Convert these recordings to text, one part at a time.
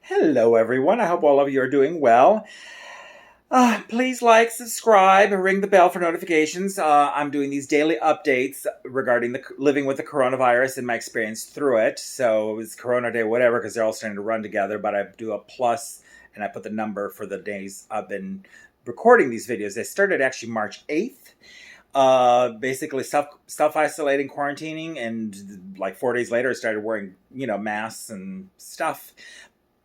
Hello, everyone. I hope all of you are doing well. Please like, subscribe, ring the bell for notifications. I'm doing these daily updates regarding the living with the coronavirus and my experience through it. So it was Corona Day, whatever, because they're all starting to run together. But I do a plus, and I put the number for the days I've been recording these videos. They started actually March 8th. Basically self isolating, quarantining, and like 4 days later, I started wearing masks and stuff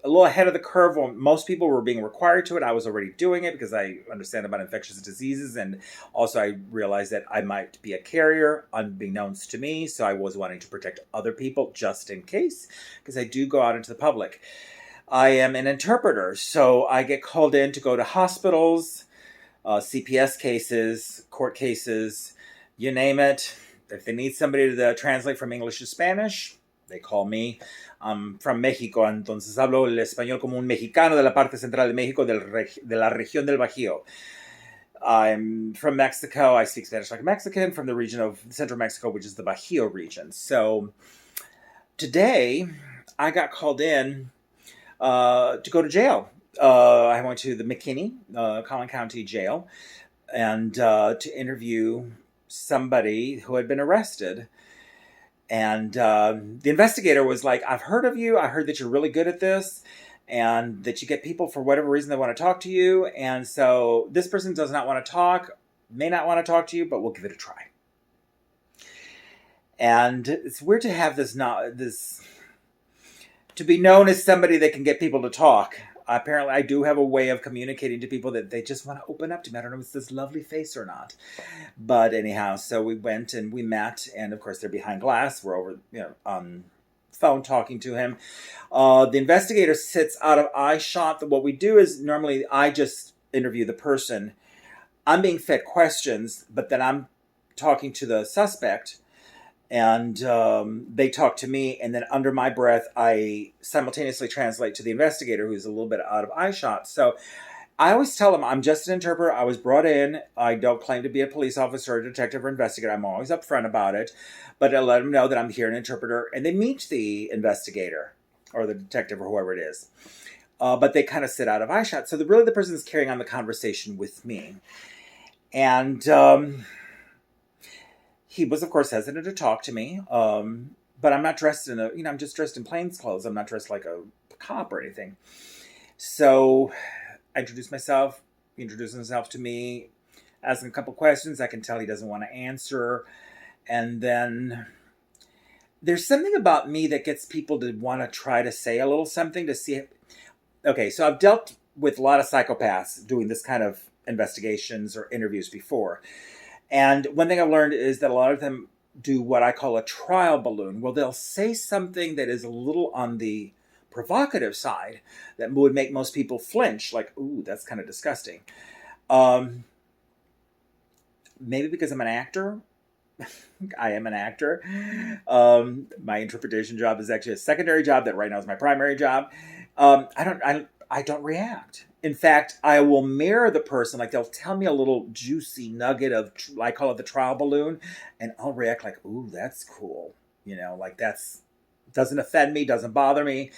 a little ahead of the curve when most people were being required to it. I was already doing it because I understand about infectious diseases, and also I realized that I might be a carrier unbeknownst to me, so I was wanting to protect other people just in case, because I do go out into the public. I am an interpreter, so I get called in to go to hospitals, CPS cases, court cases, you name it. If they need somebody to translate from English to Spanish, they call me. I'm from México, entonces hablo el español como un mexicano de la parte central de México, de la región del Bajío. I'm from Mexico. I speak Spanish like a Mexican, from the region of central Mexico, which is the Bajío region. So today, I got called in to go to jail. I went to the McKinney, Collin County Jail, and to interview somebody who had been arrested. And the investigator was like, I've heard of you. I heard that you're really good at this and that you get people for whatever reason they want to talk to you. And so this person does not want to talk, may not want to talk to you, but we'll give it a try. And it's weird to have this to be known as somebody that can get people to talk. Apparently, I do have a way of communicating to people that they just want to open up to me. I don't know if it's this lovely face or not. But anyhow, so we went and we met. And of course, they're behind glass. We're over, on phone talking to him. The investigator sits out of eye shot. What we do is normally I just interview the person. I'm being fed questions, but then I'm talking to the suspect. And they talk to me, and then under my breath, I simultaneously translate to the investigator, who's a little bit out of eye shot. So I always tell them I'm just an interpreter. I was brought in. I don't claim to be a police officer or detective or investigator. I'm always upfront about it. But I let them know that I'm here, an interpreter, and they meet the investigator or the detective or whoever it is. But they kind of sit out of eye shot. So really the person is carrying on the conversation with me. And he was, of course, hesitant to talk to me, but I'm not dressed in I'm just dressed in plainclothes. I'm not dressed like a cop or anything. So I introduced myself. He introduced himself to me, asking a couple questions. I can tell he doesn't want to answer. And then there's something about me that gets people to want to try to say a little something to see it. Okay, so I've dealt with a lot of psychopaths doing this kind of investigations or interviews before. And one thing I've learned is that a lot of them do what I call a trial balloon. Well, they'll say something that is a little on the provocative side that would make most people flinch, like, ooh, that's kind of disgusting. Maybe because I'm an actor. I am an actor. My interpretation job is actually a secondary job that right now is my primary job. I don't react. In fact, I will mirror the person. Like they'll tell me a little juicy nugget of, I call it the trial balloon, and I'll react like, ooh, that's cool. Like that's doesn't offend me, doesn't bother me.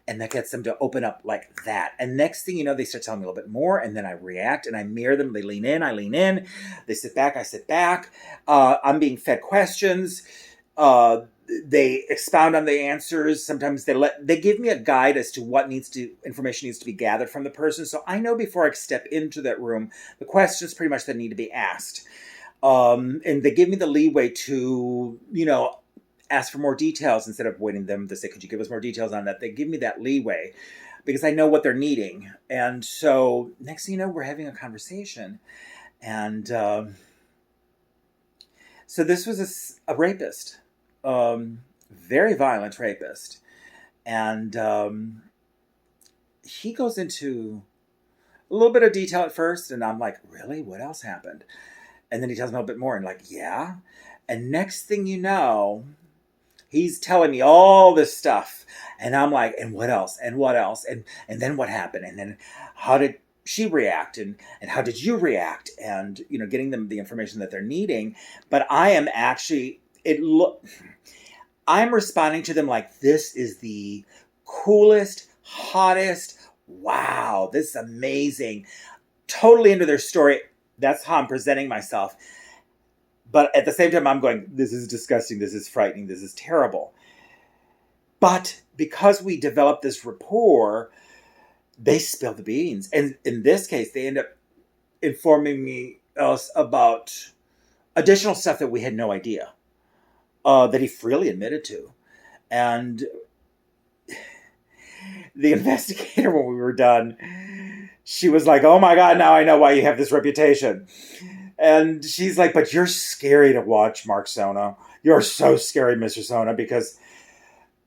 And that gets them to open up like that. And next thing you know, they start telling me a little bit more, and then I react and I mirror them. They lean in, I lean in. They sit back, I sit back. I'm being fed questions. They expound on the answers. Sometimes they give me a guide as to what information needs to be gathered from the person. So I know before I step into that room, the questions pretty much that need to be asked. And they give me the leeway to, ask for more details instead of waiting them to say, could you give us more details on that? They give me that leeway because I know what they're needing. And so next thing you know, we're having a conversation. And so this was a rapist. Very violent rapist. And he goes into a little bit of detail at first, and I'm like, really? What else happened? And then he tells me a little bit more, and like, yeah. And next thing you know, he's telling me all this stuff. And I'm like, and what else? And what else? And then what happened? And then how did she react? And how did you react? And, getting them the information that they're needing. But I am actually, I'm responding to them like this is the coolest, hottest. Wow, this is amazing. Totally into their story. That's how I'm presenting myself. But at the same time, I'm going, this is disgusting. This is frightening. This is terrible. But because we developed this rapport, they spill the beans. And in this case, they end up informing us about additional stuff that we had no idea, that he freely admitted to. And the investigator, when we were done, she was like, oh my God, now I know why you have this reputation. And she's like, but you're scary to watch, Mark Sona. You're so scary, Mr. Sona, because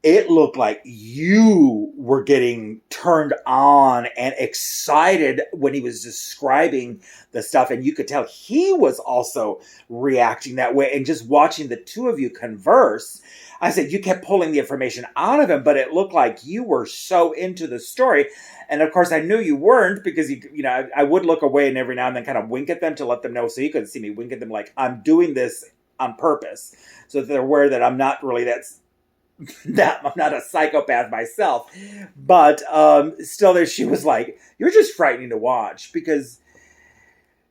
it looked like you were getting turned on and excited when he was describing the stuff. And you could tell he was also reacting that way. And just watching the two of you converse, I said, you kept pulling the information out of him, but it looked like you were so into the story. And of course, I knew you weren't, because I would look away and every now and then kind of wink at them to let them know, so you couldn't see me wink at them, like I'm doing this on purpose, so that they're aware that I'm not really that I'm not a psychopath myself. But still, there she was like, you're just frightening to watch, because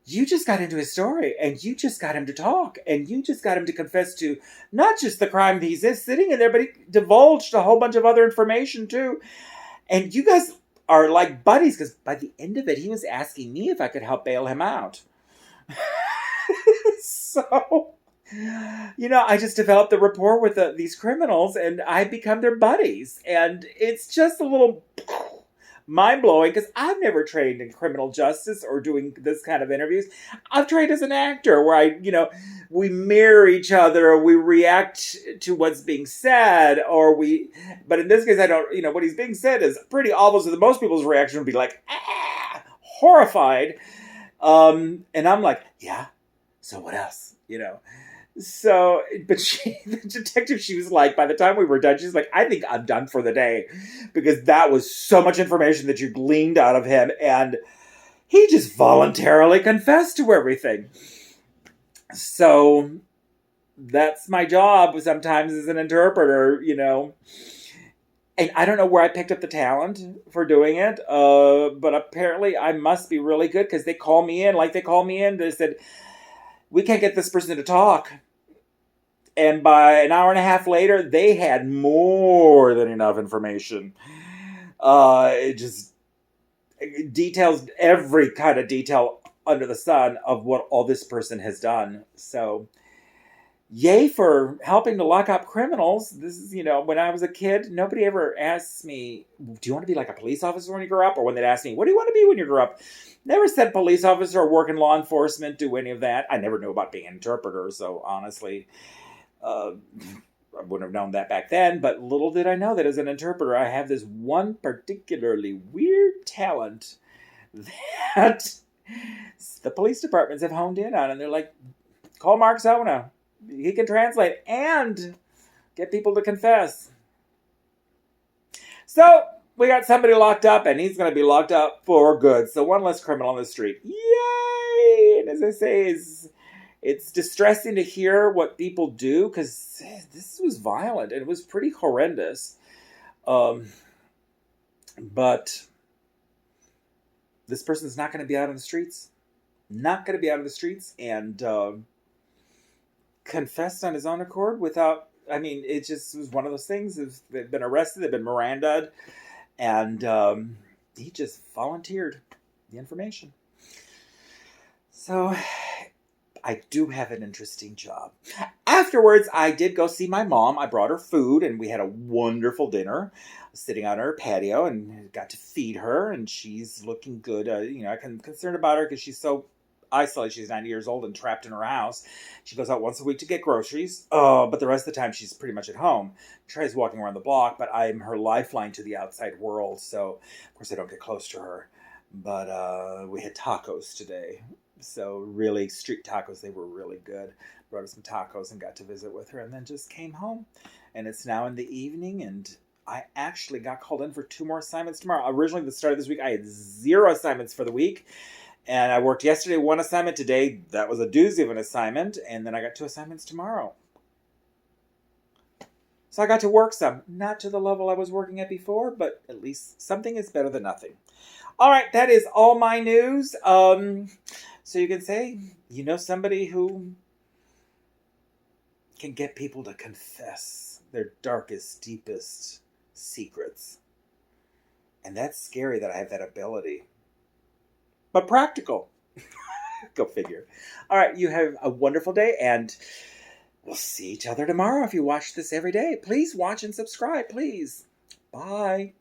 you just got into his story, and you just got him to talk, and you just got him to confess to not just the crime that he's sitting in there, but he divulged a whole bunch of other information too. And you guys are like buddies, because by the end of it, he was asking me if I could help bail him out. So, I just developed the rapport with these criminals, and I become their buddies. And it's just a little mind-blowing, because I've never trained in criminal justice or doing this kind of interviews. I've trained as an actor, where we mirror each other, we react to what's being said, but in this case, I don't, what he's being said is pretty awful, so that most people's reaction would be like, horrified. And I'm like, yeah, so what else, So, but the detective, she was like, by the time we were done, she's like, I think I'm done for the day, because that was so much information that you gleaned out of him, and he just voluntarily confessed to everything. So that's my job sometimes as an interpreter, and I don't know where I picked up the talent for doing it, but apparently I must be really good, because they call me in, they said, we can't get this person to talk. And by an hour and a half later, they had more than enough information. It just details every kind of detail under the sun of what all this person has done. So, yay for helping to lock up criminals. This is, when I was a kid, nobody ever asked me, do you want to be like a police officer when you grow up? Or when they'd ask me, what do you want to be when you grow up? Never said police officer or work in law enforcement, do any of that. I never knew about being an interpreter, so honestly, I wouldn't have known that back then, but little did I know that as an interpreter, I have this one particularly weird talent that the police departments have honed in on, and they're like, call Mark Sona. He can translate and get people to confess. So, we got somebody locked up, and he's going to be locked up for good. So, one less criminal on the street. Yay! And as I say, it's distressing to hear what people do, because this was violent and it was pretty horrendous. But this person's not going to be out on the streets. Not going to be out of the streets, and confessed on his own accord without, it just was one of those things. They've been arrested, they've been Miranda'd, and he just volunteered the information. So I do have an interesting job. Afterwards, I did go see my mom. I brought her food, and we had a wonderful dinner, sitting on her patio, and got to feed her, and she's looking good. I'm concerned about her because she's so isolated. She's 90 years old and trapped in her house. She goes out once a week to get groceries, but the rest of the time she's pretty much at home. Tries walking around the block, but I'm her lifeline to the outside world, so of course I don't get close to her. But we had tacos today. So really, street tacos, they were really good. Brought her some tacos and got to visit with her, and then just came home. And it's now in the evening, and I actually got called in for 2 more assignments tomorrow. Originally, the start of this week, I had 0 assignments for the week. And I worked yesterday 1 assignment. Today, that was a doozy of an assignment. And then I got 2 assignments tomorrow. So I got to work some. Not to the level I was working at before, but at least something is better than nothing. All right, that is all my news. So you can say, you know, somebody who can get people to confess their darkest, deepest secrets. And that's scary that I have that ability. But practical. Go figure. All right, you have a wonderful day, and we'll see each other tomorrow if you watch this every day. Please watch and subscribe, please. Bye.